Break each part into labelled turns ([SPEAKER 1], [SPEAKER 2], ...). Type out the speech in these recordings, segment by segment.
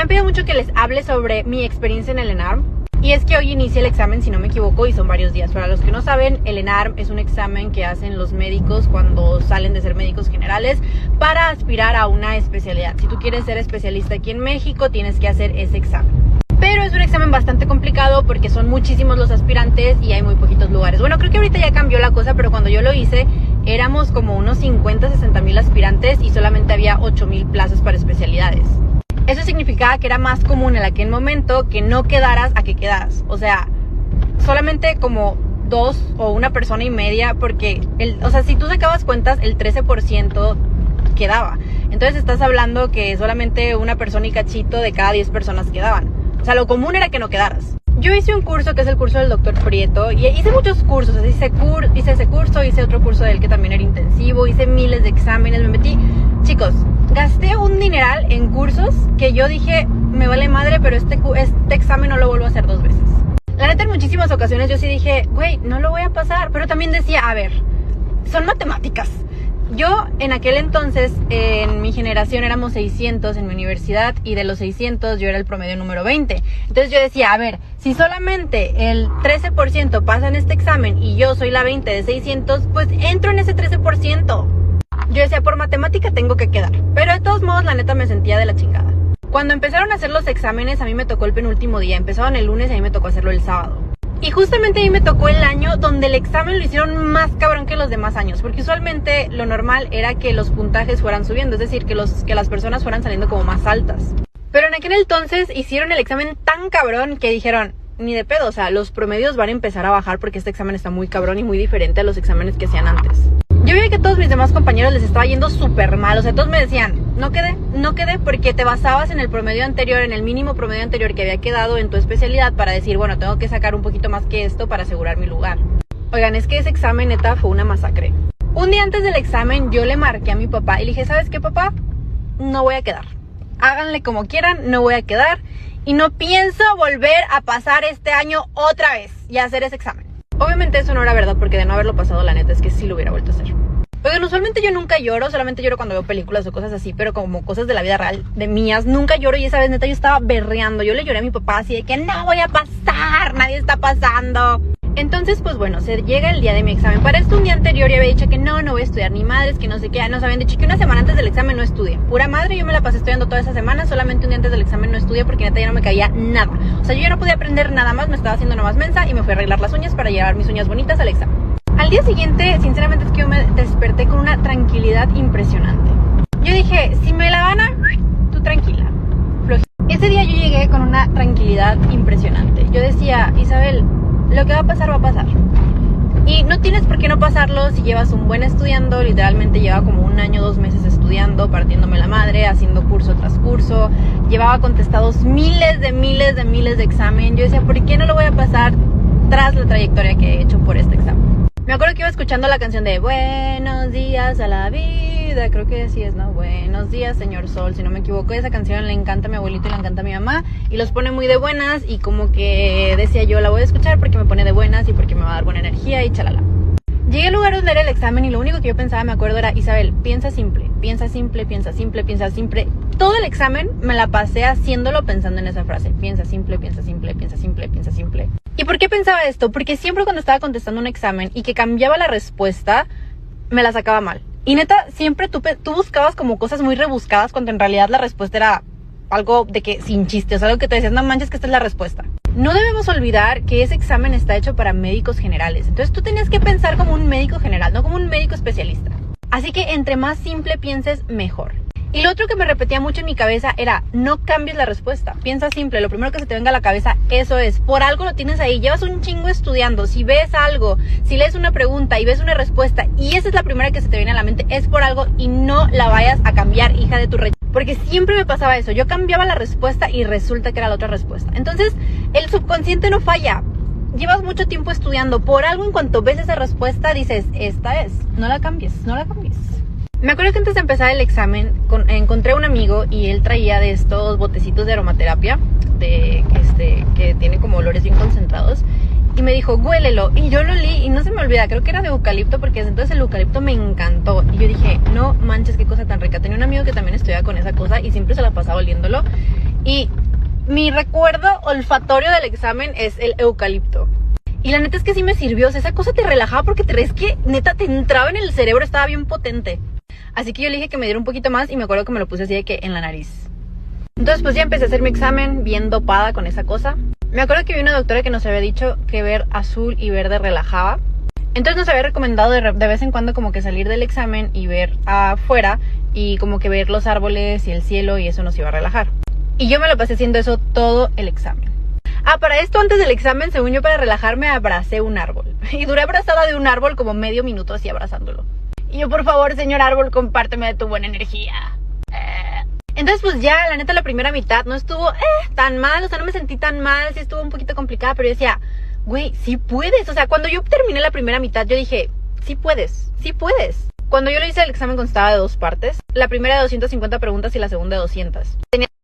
[SPEAKER 1] han pedido mucho que les hable sobre mi experiencia en el ENARM. Y es que hoy inicia el examen, si no me equivoco, y son varios días. Para los que no saben, el ENARM es un examen que hacen los médicos cuando salen de ser médicos generales para aspirar a una especialidad. Si tú quieres ser especialista aquí en México, tienes que hacer ese examen. Pero es un examen bastante complicado porque son muchísimos los aspirantes y hay muy poquitos lugares. Bueno, creo que ahorita ya cambió la cosa, pero cuando yo lo hice éramos como unos 50-60,000 aspirantes y solamente había 8,000 plazas para especialidades. Eso significaba que era más común en aquel momento que no quedaras a que quedaras. O sea, solamente como 2 o 1 persona y media, porque, si tú sacabas cuentas, el 13% quedaba. Entonces estás hablando que solamente 1 persona y cachito de cada 10 personas quedaban. O sea, lo común era que no quedaras. Yo hice un curso que es el curso del Dr. Prieto y hice muchos cursos. Hice ese curso, hice otro curso de él que también era intensivo, hice miles de exámenes, me metí. Chicos, gasté un dineral en cursos que yo dije, me vale madre, pero este examen no lo vuelvo a hacer 2 veces. La neta, en muchísimas ocasiones yo sí dije, güey, no lo voy a pasar. Pero también decía, a ver, son matemáticas. Yo en aquel entonces, en mi generación éramos 600 en mi universidad y de los 600 yo era el promedio número 20. Entonces yo decía, a ver, si solamente el 13% pasa en este examen y yo soy la 20 de 600, pues entro en ese 13%. Yo decía, por matemática tengo que quedar. Pero de todos modos, la neta me sentía de la chingada. Cuando empezaron a hacer los exámenes, a mí me tocó el penúltimo día. Empezaban el lunes y a mí me tocó hacerlo el sábado. Y justamente a mí me tocó el año donde el examen lo hicieron más cabrón que los demás años. Porque usualmente lo normal era que los puntajes fueran subiendo. Es decir, que las personas fueran saliendo como más altas. Pero en aquel entonces hicieron el examen tan cabrón que dijeron, ni de pedo, o sea, los promedios van a empezar a bajar porque este examen está muy cabrón y muy diferente a los exámenes que hacían antes. Yo veía que a todos mis demás compañeros les estaba yendo súper mal, o sea, todos me decían, no quedé porque te basabas en el promedio anterior, en el mínimo promedio anterior que había quedado en tu especialidad para decir, bueno, tengo que sacar un poquito más que esto para asegurar mi lugar. Oigan, es que ese examen neta fue una masacre. Un día antes del examen yo le marqué a mi papá y le dije, ¿sabes qué, papá? No voy a quedar. Háganle como quieran, no voy a quedar y no pienso volver a pasar este año otra vez y hacer ese examen. Obviamente eso no era verdad porque de no haberlo pasado la neta es que sí lo hubiera vuelto a hacer. Oigan, usualmente yo nunca lloro, solamente lloro cuando veo películas o cosas así, pero como cosas de la vida real, de mías, nunca lloro y esa vez neta yo estaba berreando. Yo le lloré a mi papá así de que no voy a pasar, nadie está pasando. Entonces, pues bueno, se llega el día de mi examen. Para esto un día anterior yo había dicho que no voy a estudiar ni madres, que no sé qué. Nos habían dicho que una semana antes del examen no estudié. Pura madre, yo me la pasé estudiando toda esa semana. Solamente un día antes del examen no estudié porque neta ya no me caía nada. O sea, yo ya no podía aprender nada más, me estaba haciendo nomás mensa y me fui a arreglar las uñas para llevar mis uñas bonitas al examen. Al día siguiente, sinceramente es que yo me desperté con una tranquilidad impresionante. Yo dije, si me la gana, tú tranquila. Ese día yo llegué con una tranquilidad impresionante. Yo decía, Isabel, lo que va a pasar, va a pasar. Y no tienes por qué no pasarlo si llevas un buen estudiando. Literalmente llevaba como 1 año, 2 meses estudiando, partiéndome la madre, haciendo curso tras curso. Llevaba contestados miles de examen. Yo decía, ¿por qué no lo voy a pasar tras la trayectoria que he hecho por este examen? Me acuerdo que iba escuchando la canción de Buenos días a la vida, creo que así es, ¿no? Buenos días, señor sol, si no me equivoco. Esa canción le encanta a mi abuelito y le encanta a mi mamá y los pone muy de buenas y como que decía yo, la voy a escuchar porque me pone de buenas y porque me va a dar buena energía y chalala. Llegué al lugar donde era el examen y lo único que yo pensaba, me acuerdo, era Isabel, piensa simple, piensa simple, piensa simple, piensa simple. Todo el examen me la pasé haciéndolo pensando en esa frase, piensa simple, piensa simple, piensa simple, piensa simple. ¿Y por qué pensaba esto? Porque siempre cuando estaba contestando un examen y que cambiaba la respuesta, me la sacaba mal. Y neta, siempre tú buscabas como cosas muy rebuscadas cuando en realidad la respuesta era algo de que sin chiste, o sea, algo que te decías, no manches que esta es la respuesta. No debemos olvidar que ese examen está hecho para médicos generales. Entonces tú tenías que pensar como un médico general, no como un médico especialista. Así que entre más simple pienses, mejor. Y lo otro que me repetía mucho en mi cabeza era, no cambies la respuesta. Piensa simple, lo primero que se te venga a la cabeza, eso es. Por algo lo tienes ahí, llevas un chingo estudiando. Si ves algo, si lees una pregunta y ves una respuesta y esa es la primera que se te viene a la mente, es por algo y no la vayas a cambiar, hija de tu rey. Porque siempre me pasaba eso, yo cambiaba la respuesta y resulta que era la otra respuesta. Entonces, el subconsciente no falla. Llevas mucho tiempo estudiando, por algo en cuanto ves esa respuesta dices, esta es, no la cambies, no la cambies. Me acuerdo que antes de empezar el examen encontré a un amigo y él traía de estos botecitos de aromaterapia que tiene como olores bien concentrados y me dijo, huélelo, y yo lo olí y no se me olvida, creo que era de eucalipto porque desde entonces el eucalipto me encantó y yo dije, no manches, qué cosa tan rica. Tenía un amigo que también estudiaba con esa cosa y siempre se la pasaba oliéndolo Y mi recuerdo olfatorio del examen es el eucalipto. Y la neta es que sí me sirvió, o sea, esa cosa te relajaba porque te ves que neta te entraba en el cerebro, estaba bien potente. Así que yo le dije que me diera un poquito más y me acuerdo que me lo puse así de que en la nariz. Entonces pues ya empecé a hacer mi examen bien dopada con esa cosa. Me acuerdo que vi una doctora que nos había dicho que ver azul y verde relajaba. Entonces nos había recomendado de vez en cuando como que salir del examen y ver afuera y como que ver los árboles y el cielo y eso nos iba a relajar. Y yo me lo pasé haciendo eso todo el examen. Para esto antes del examen, según yo, para relajarme, abracé un árbol. Y duré abrazada de un árbol como medio minuto así abrazándolo. Y yo, por favor, señor árbol, compárteme de tu buena energía. Entonces pues ya, la neta, la primera mitad no estuvo tan mal, o sea, no me sentí tan mal, sí estuvo un poquito complicada, pero yo decía, güey, sí puedes. O sea, cuando yo terminé la primera mitad, yo dije, sí puedes, sí puedes. Cuando yo le hice el examen constaba de 2 partes, la primera de 250 preguntas y la segunda de 200.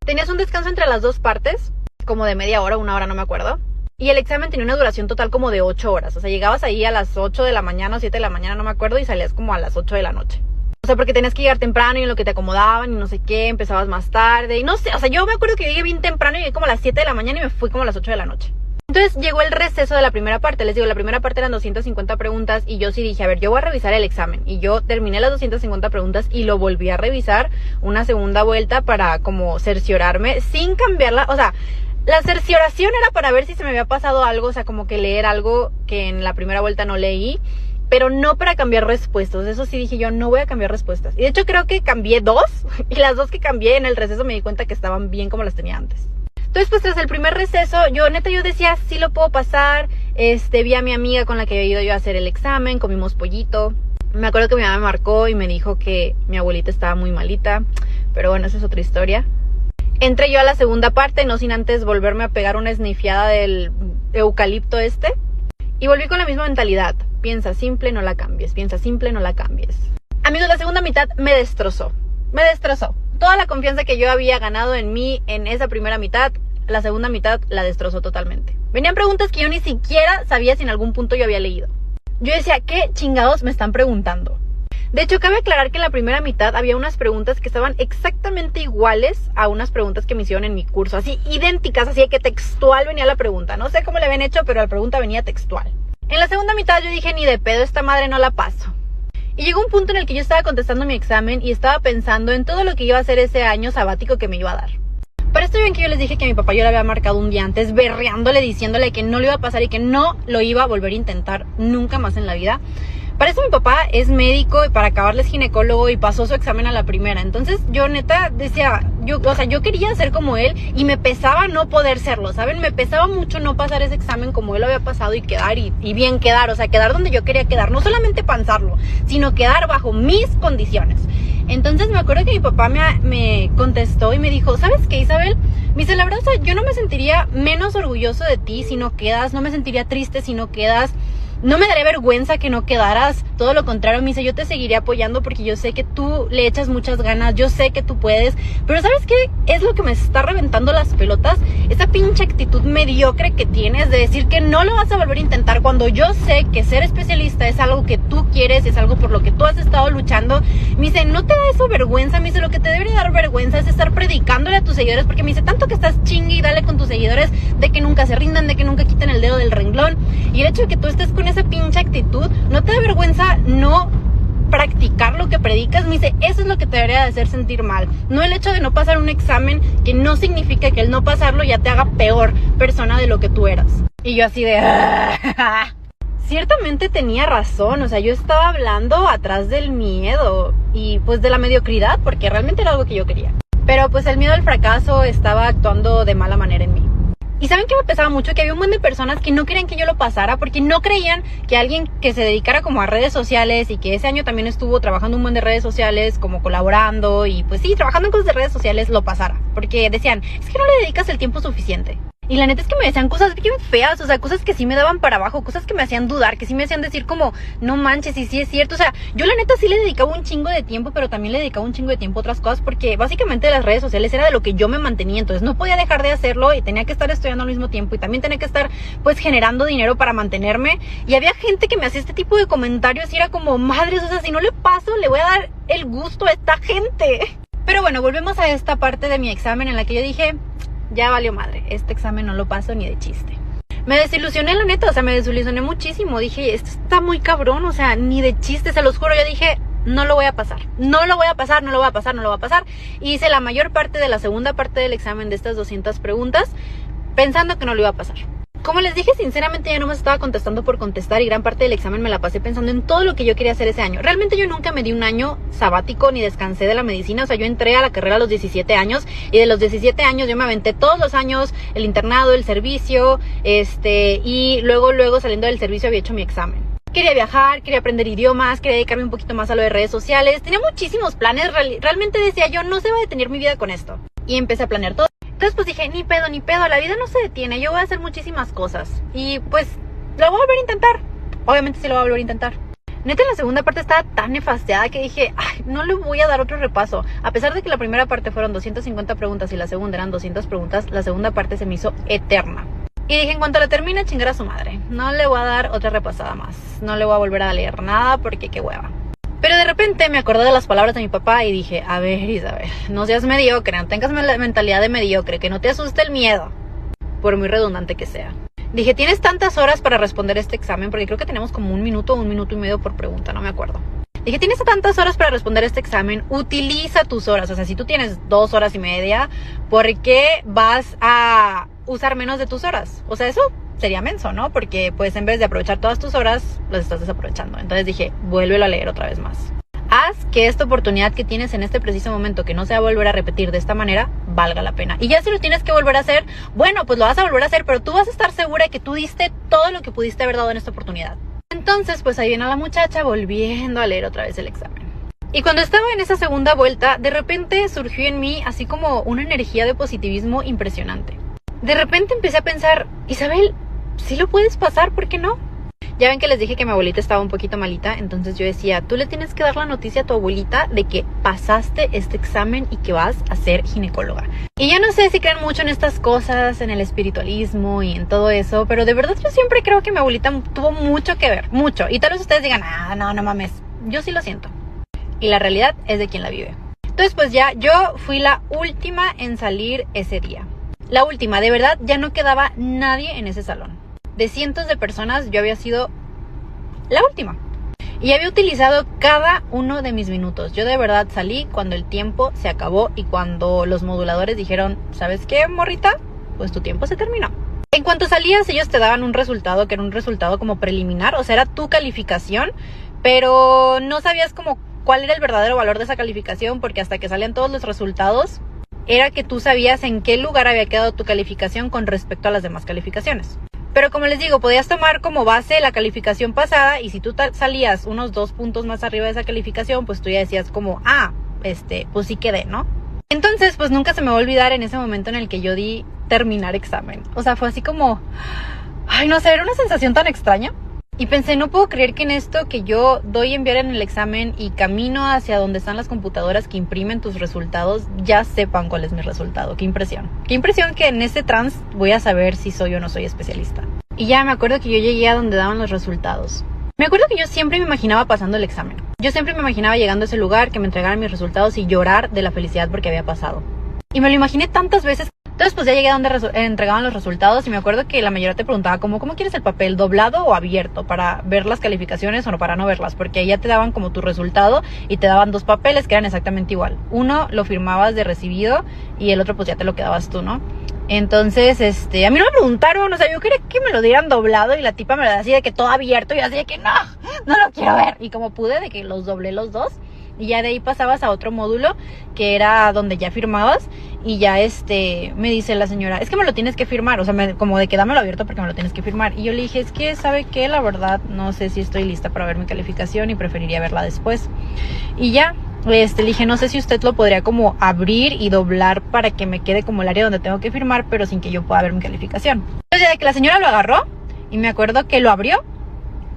[SPEAKER 1] Tenías un descanso entre las 2 partes, como de media hora, 1 hora, no me acuerdo. Y el examen tenía una duración total como de 8 horas. O sea, llegabas ahí a las 8 de la mañana o 7 de la mañana, no me acuerdo, y salías como a las 8 de la noche. O sea, porque tenías que llegar temprano y en lo que te acomodaban y no sé qué, empezabas más tarde y no sé. O sea, yo me acuerdo que llegué bien temprano y llegué como a las 7 de la mañana y me fui como a las 8 de la noche. Entonces llegó el receso de la primera parte. Les digo, la primera parte eran 250 preguntas y yo sí dije, a ver, yo voy a revisar el examen. Y yo terminé las 250 preguntas y lo volví a revisar una segunda vuelta para como cerciorarme sin cambiarla. O sea, la cercioración era para ver si se me había pasado algo, o sea, como que leer algo que en la primera vuelta no leí, pero no para cambiar respuestas. Eso sí dije yo, no voy a cambiar respuestas. Y de hecho creo que cambié 2 y las 2 que cambié en el receso me di cuenta que estaban bien como las tenía antes. Entonces pues tras el primer receso, yo decía, sí lo puedo pasar. Vi a mi amiga con la que había ido yo a hacer el examen, comimos pollito. Me acuerdo que mi mamá me marcó y me dijo que mi abuelita estaba muy malita, pero bueno, esa es otra historia. Entré yo a la segunda parte, no sin antes volverme a pegar una esnifiada del eucalipto y volví con la misma mentalidad. Piensa simple, no la cambies. Piensa simple, no la cambies. Amigos, la segunda mitad me destrozó. Me destrozó. Toda la confianza que yo había ganado en mí en esa primera mitad, la segunda mitad la destrozó totalmente. Venían preguntas que yo ni siquiera sabía si en algún punto yo había leído. Yo decía, ¿qué chingados me están preguntando? De hecho, cabe aclarar que en la primera mitad había unas preguntas que estaban exactamente iguales a unas preguntas que me hicieron en mi curso. Así, idénticas, así de que textual venía la pregunta. No sé cómo le habían hecho, pero la pregunta venía textual. En la segunda mitad yo dije, ni de pedo, esta madre no la paso. Y llegó un punto en el que yo estaba contestando mi examen y estaba pensando en todo lo que iba a hacer ese año sabático que me iba a dar. Para esto bien que yo les dije que a mi papá yo le había marcado un día antes, berreándole, diciéndole que no lo iba a pasar y que no lo iba a volver a intentar nunca más en la vida. Para eso mi papá es médico y para acabarle es ginecólogo y pasó su examen a la primera. Entonces yo neta decía, yo quería ser como él y me pesaba no poder serlo, ¿saben? Me pesaba mucho no pasar ese examen como él lo había pasado y quedar y bien quedar, o sea, quedar donde yo quería quedar. No solamente pasarlo, sino quedar bajo mis condiciones. Entonces me acuerdo que mi papá me contestó y me dijo, ¿sabes qué, Isabel? Me dice, la verdad, o sea, yo no me sentiría menos orgulloso de ti si no quedas, no me sentiría triste si no quedas. No me daría vergüenza que no quedaras, todo lo contrario, me dice, yo te seguiré apoyando porque yo sé que tú le echas muchas ganas, yo sé que tú puedes, pero ¿sabes qué? Es lo que me está reventando las pelotas, esa pinche actitud mediocre que tienes de decir que no lo vas a volver a intentar cuando yo sé que ser especialista es algo que tú quieres, es algo por lo que tú has estado luchando. Me dice, ¿no te da eso vergüenza? Me dice, lo que te debería dar vergüenza es estar predicándole a tus seguidores, porque me dice, tanto que estás chingue y dale con tus seguidores de que nunca se rindan, de que nunca quiten el dedo del renglón, y el hecho de que tú estés con esa pinche actitud, ¿no te da vergüenza no practicar lo que predicas? Me dice, eso es lo que te debería de hacer sentir mal, no el hecho de no pasar un examen, que no significa que el no pasarlo ya te haga peor persona de lo que tú eras. Y yo así de ciertamente tenía razón, o sea, yo estaba hablando atrás del miedo y pues de la mediocridad, porque realmente era algo que yo quería, pero pues el miedo al fracaso estaba actuando de mala manera en mí. Y ¿saben qué me pesaba mucho? Que había un montón de personas que no querían que yo lo pasara porque no creían que alguien que se dedicara como a redes sociales y que ese año también estuvo trabajando un montón de redes sociales, como colaborando y pues sí, trabajando en cosas de redes sociales, lo pasara. Porque decían, es que no le dedicas el tiempo suficiente. Y la neta es que me decían cosas bien feas, o sea, cosas que sí me daban para abajo, cosas que me hacían dudar, que sí me hacían decir como, no manches, y sí es cierto. O sea, yo la neta sí le dedicaba un chingo de tiempo, pero también le dedicaba un chingo de tiempo a otras cosas, porque básicamente las redes sociales era de lo que yo me mantenía, entonces no podía dejar de hacerlo y tenía que estar estudiando al mismo tiempo y también tenía que estar pues generando dinero para mantenerme. Y había gente que me hacía este tipo de comentarios y era como, madres, o sea, si no le paso, le voy a dar el gusto a esta gente. Pero bueno, volvemos a esta parte de mi examen en la que yo dije, ya valió madre, este examen no lo paso ni de chiste. Me desilusioné, la neta, o sea, me desilusioné muchísimo. Dije, esto está muy cabrón, o sea, ni de chiste, se los juro. Yo dije, no lo voy a pasar, no lo voy a pasar, no lo voy a pasar, no lo voy a pasar. Y hice la mayor parte de la segunda parte del examen de estas 200 preguntas pensando que no lo iba a pasar. Como les dije, sinceramente ya no me estaba contestando por contestar y gran parte del examen me la pasé pensando en todo lo que yo quería hacer ese año. Realmente yo nunca me di un año sabático ni descansé de la medicina. O sea, yo entré a la carrera a los 17 años y de los 17 años yo me aventé todos los años el internado, el servicio, y luego saliendo del servicio había hecho mi examen. Quería viajar, quería aprender idiomas, quería dedicarme un poquito más a lo de redes sociales. Tenía muchísimos planes, realmente decía yo, no se va a detener mi vida con esto. Y empecé a planear todo. Entonces pues dije, ni pedo, la vida no se detiene, yo voy a hacer muchísimas cosas. Y pues lo voy a volver a intentar. Obviamente sí lo voy a volver a intentar. Neta, en la segunda parte estaba tan nefasteada que dije, ay, no le voy a dar otro repaso. A pesar de que la primera parte fueron 250 preguntas y la segunda eran 200 preguntas, la segunda parte se me hizo eterna. Y dije, en cuanto la termine, chingar a su madre. No le voy a dar otra repasada más. No le voy a volver a leer nada porque qué hueva. Pero de repente me acordé de las palabras de mi papá y dije, a ver, Isabel, no seas mediocre, no tengas la mentalidad de mediocre, que no te asuste el miedo, por muy redundante que sea. Dije, tienes tantas horas para responder este examen, porque creo que tenemos como 1 minuto o 1 minuto y medio por pregunta, no me acuerdo. Dije, tienes tantas horas para responder este examen, utiliza tus horas. O sea, si tú tienes 2 horas y media, ¿por qué vas a usar menos de tus horas? O sea, eso sería menso, ¿no? Porque pues en vez de aprovechar todas tus horas, las estás desaprovechando. Entonces dije, vuélvelo a leer otra vez más. Haz que esta oportunidad que tienes en este preciso momento, que no se va a volver a repetir de esta manera, valga la pena. Y ya si lo tienes que volver a hacer, bueno, pues lo vas a volver a hacer, pero tú vas a estar segura de que tú diste todo lo que pudiste haber dado en esta oportunidad. Entonces, pues ahí viene la muchacha volviendo a leer otra vez el examen. Y cuando estaba en esa segunda vuelta, de repente surgió en mí así como una energía de positivismo impresionante. De repente empecé a pensar, Isabel, sí lo puedes pasar, ¿por qué no? Ya ven que les dije que mi abuelita estaba un poquito malita, entonces yo decía, tú le tienes que dar la noticia a tu abuelita de que pasaste este examen y que vas a ser ginecóloga. Y yo no sé si creen mucho en estas cosas, en el espiritualismo y en todo eso, pero de verdad yo siempre creo que mi abuelita tuvo mucho que ver, mucho. Y tal vez ustedes digan, no mames, yo sí lo siento. Y la realidad es de quien la vive. Entonces pues ya, yo fui la última en salir ese día. La última, de verdad, ya no quedaba nadie en ese salón. De cientos de personas, yo había sido la última. Y había utilizado cada uno de mis minutos. Yo de verdad salí cuando el tiempo se acabó y cuando los moduladores dijeron, ¿sabes qué, morrita? Pues tu tiempo se terminó. En cuanto salías, ellos te daban un resultado que era un resultado como preliminar, o sea, era tu calificación, pero no sabías como cuál era el verdadero valor de esa calificación, porque hasta que salían todos los resultados, era que tú sabías en qué lugar había quedado tu calificación con respecto a las demás calificaciones. Pero como les digo, podías tomar como base la calificación pasada y si tú salías unos 2 puntos más arriba de esa calificación, pues tú ya decías como, pues sí quedé, ¿no? Entonces, pues nunca se me va a olvidar en ese momento en el que yo di terminar examen. O sea, fue así como, no sé, era una sensación tan extraña. Y pensé, no puedo creer que en esto que yo doy enviar en el examen y camino hacia donde están las computadoras que imprimen tus resultados, ya sepan cuál es mi resultado. Qué impresión. Qué impresión que en ese trance voy a saber si soy o no soy especialista. Y ya me acuerdo que yo llegué a donde daban los resultados. Me acuerdo que yo siempre me imaginaba pasando el examen. Yo siempre me imaginaba llegando a ese lugar, que me entregaran mis resultados y llorar de la felicidad porque había pasado. Y me lo imaginé tantas veces. Entonces pues ya llegué a donde entregaban los resultados y me acuerdo que la mayoría te preguntaba ¿cómo quieres el papel? ¿Doblado o abierto? Para ver las calificaciones o no, para no verlas, porque ya te daban como tu resultado y te daban 2 papeles que eran exactamente igual. Uno lo firmabas de recibido y el otro pues ya te lo quedabas tú, ¿no? Entonces, a mí no me preguntaron, o sea, yo quería que me lo dieran doblado y la tipa me lo decía de que todo abierto y yo así de que no lo quiero ver. Y como pude, de que los doblé los 2. Y ya de ahí pasabas a otro módulo que era donde ya firmabas y ya me dice la señora, es que me lo tienes que firmar, o sea, como de que dámelo abierto porque me lo tienes que firmar. Y yo le dije, es que, ¿sabe qué? La verdad, no sé si estoy lista para ver mi calificación y preferiría verla después. Y ya, le dije, no sé si usted lo podría como abrir y doblar para que me quede como el área donde tengo que firmar, pero sin que yo pueda ver mi calificación. Entonces, ya de que la señora lo agarró y me acuerdo que lo abrió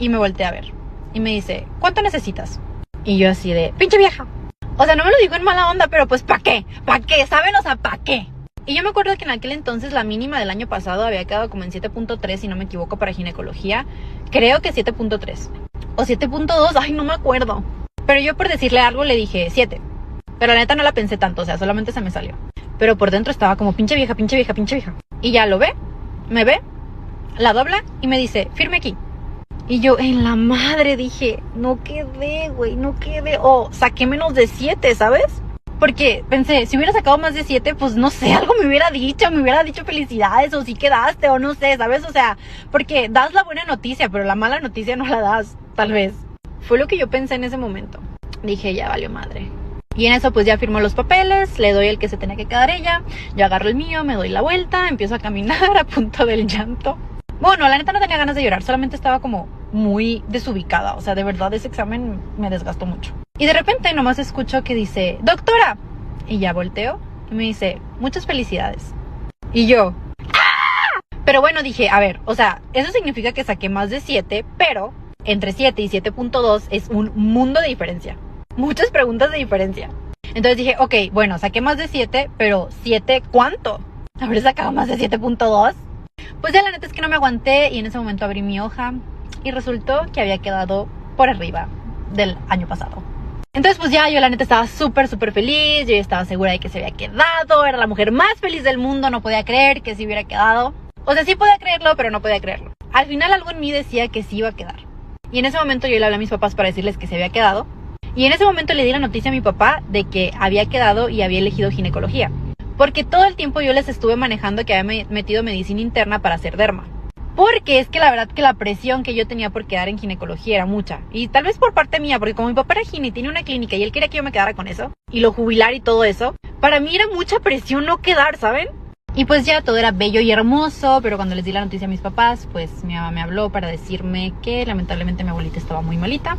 [SPEAKER 1] y me volteé a ver. Y me dice, ¿cuánto necesitas? Y yo así de, pinche vieja. O sea, no me lo digo en mala onda, pero pues ¿para qué? ¿Para qué? ¿Saben? O sea, ¿para qué? Y yo me acuerdo que en aquel entonces la mínima del año pasado había quedado como en 7.3, si no me equivoco, para ginecología. Creo que 7.3. O 7.2, no me acuerdo. Pero yo por decirle algo le dije 7. Pero la neta no la pensé tanto, o sea, solamente se me salió. pero por dentro estaba como pinche vieja, pinche vieja, pinche vieja. Y ya lo ve, me ve, la dobla y me dice, firme aquí. Y yo, en la madre, dije, no quedé, güey, no quedé. O saqué menos de 7, ¿sabes? Porque pensé, si hubiera sacado más de 7, pues no sé, algo me hubiera dicho felicidades, o si quedaste, o no sé, ¿sabes? O sea, porque das la buena noticia, pero la mala noticia no la das, tal vez. Fue lo que yo pensé en ese momento. Dije, ya valió madre. Y en eso pues ya firmó los papeles, le doy el que se tenía que quedar ella, yo agarro el mío, me doy la vuelta, empiezo a caminar a punto del llanto. Bueno, la neta no tenía ganas de llorar, solamente estaba como muy desubicada, o sea, de verdad ese examen me desgastó mucho. Y de repente nomás escucho que dice, doctora, y ya volteo y me dice, muchas felicidades. Y yo, ¡ah! Pero bueno, dije, a ver, o sea, eso significa que saqué más de 7, pero entre 7 y 7.2 es un mundo de diferencia. Muchas preguntas de diferencia. Entonces dije, ok, bueno, saqué más de 7, pero 7, ¿cuánto? ¿Habré sacado más de 7.2? Pues ya la neta es que no me aguanté y en ese momento abrí mi hoja y resultó que había quedado por arriba del año pasado. Entonces pues ya yo la neta estaba súper feliz, yo ya estaba segura de que se había quedado, era la mujer más feliz del mundo, no podía creer que se hubiera quedado. O sea, sí podía creerlo, pero no podía creerlo. Al final algo en mí decía que sí iba a quedar. Y en ese momento yo le hablé a mis papás para decirles que se había quedado. Y en ese momento le di la noticia a mi papá de que había quedado y había elegido ginecología. Porque todo el tiempo yo les estuve manejando que había metido medicina interna para hacer derma. Porque es que la verdad que la presión que yo tenía por quedar en ginecología era mucha. Y tal vez por parte mía, porque como mi papá era gine y tiene una clínica y él quería que yo me quedara con eso, y lo jubilar y todo eso, para mí era mucha presión no quedar, ¿saben? Y pues ya todo era bello y hermoso, pero cuando les di la noticia a mis papás, pues mi mamá me habló para decirme que lamentablemente mi abuelita estaba muy malita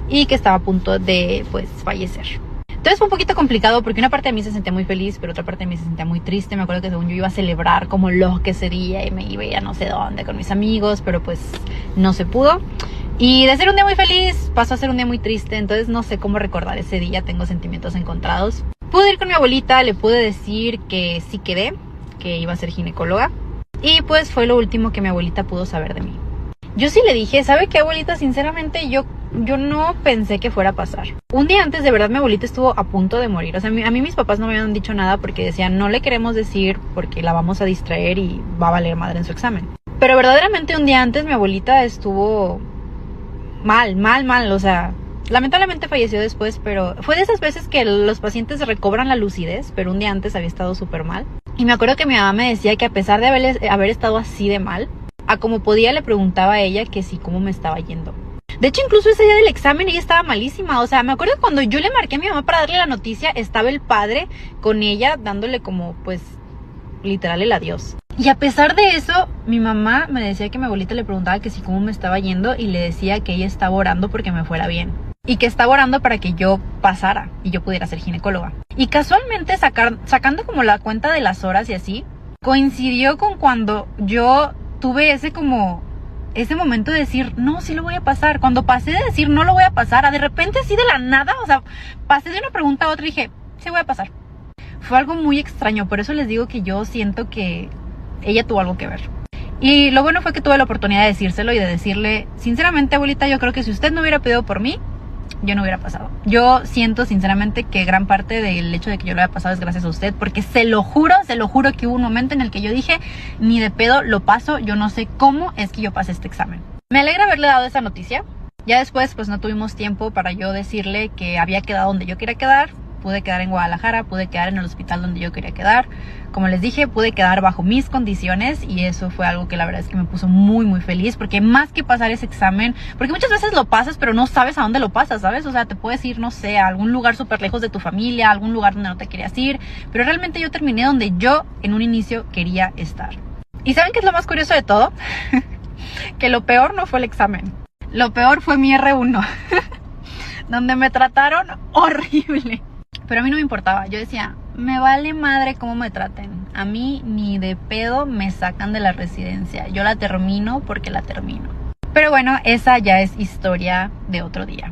[SPEAKER 1] y que estaba a punto de, pues, fallecer. Entonces fue un poquito complicado porque una parte de mí se sentía muy feliz, pero otra parte de mí se sentía muy triste. Me acuerdo que según yo iba a celebrar como loco ese día y me iba a ir a no sé dónde con mis amigos, pero pues no se pudo. Y de ser un día muy feliz pasó a ser un día muy triste, entonces no sé cómo recordar ese día, tengo sentimientos encontrados. Pude ir con mi abuelita, le pude decir que sí quedé, que iba a ser ginecóloga, y pues fue lo último que mi abuelita pudo saber de mí. Yo sí le dije, ¿sabe qué, abuelita? Sinceramente yo no pensé que fuera a pasar. Un día antes, de verdad, mi abuelita estuvo a punto de morir. O sea, a mí mis papás no me habían dicho nada porque decían, no le queremos decir porque la vamos a distraer y va a valer madre en su examen. Pero verdaderamente un día antes mi abuelita estuvo mal. O sea, lamentablemente falleció después, pero fue de esas veces que los pacientes recobran la lucidez, pero un día antes había estado súper mal. Y me acuerdo que mi mamá me decía que a pesar de haber estado así de mal, a como podía le preguntaba a ella que sí, cómo me estaba yendo. De hecho, incluso ese día del examen ella estaba malísima. O sea, me acuerdo que cuando yo le marqué a mi mamá para darle la noticia, estaba el padre con ella dándole como, pues, literal el adiós. Y a pesar de eso, mi mamá me decía que mi abuelita le preguntaba que sí, cómo me estaba yendo, y le decía que ella estaba orando porque me fuera bien. Y que estaba orando para que yo pasara y yo pudiera ser ginecóloga. Y casualmente, sacando como la cuenta de las horas y así, coincidió con cuando yo tuve ese momento de decir, no, sí lo voy a pasar. Cuando pasé de decir, no lo voy a pasar, a de repente así de la nada, o sea, pasé de una pregunta a otra y dije, sí voy a pasar. Fue algo muy extraño, por eso les digo que yo siento que ella tuvo algo que ver. Y lo bueno fue que tuve la oportunidad de decírselo y de decirle, sinceramente, abuelita, yo creo que si usted no hubiera pedido por mí, yo no hubiera pasado. Yo siento sinceramente que gran parte del hecho de que yo lo haya pasado es gracias a usted, porque se lo juro que hubo un momento en el que yo dije, ni de pedo lo paso, yo no sé cómo es que yo pasé este examen. Me alegra haberle dado esa noticia. Ya después pues no tuvimos tiempo para yo decirle que había quedado donde yo quería quedar. Pude quedar en Guadalajara, pude quedar en el hospital donde yo quería quedar. Como les dije, pude quedar bajo mis condiciones y eso fue algo que la verdad es que me puso muy feliz, porque más que pasar ese examen, porque muchas veces lo pasas pero no sabes a dónde lo pasas, ¿sabes? O sea, te puedes ir, no sé, a algún lugar súper lejos de tu familia, a algún lugar donde no te querías ir, pero realmente yo terminé donde yo en un inicio quería estar. ¿Y saben qué es lo más curioso de todo? Que lo peor no fue el examen, lo peor fue mi R1, donde me trataron horrible. Pero a mí no me importaba, yo decía, me vale madre cómo me traten. A mí ni de pedo me sacan de la residencia. Yo la termino porque la termino. Pero bueno, esa ya es historia de otro día.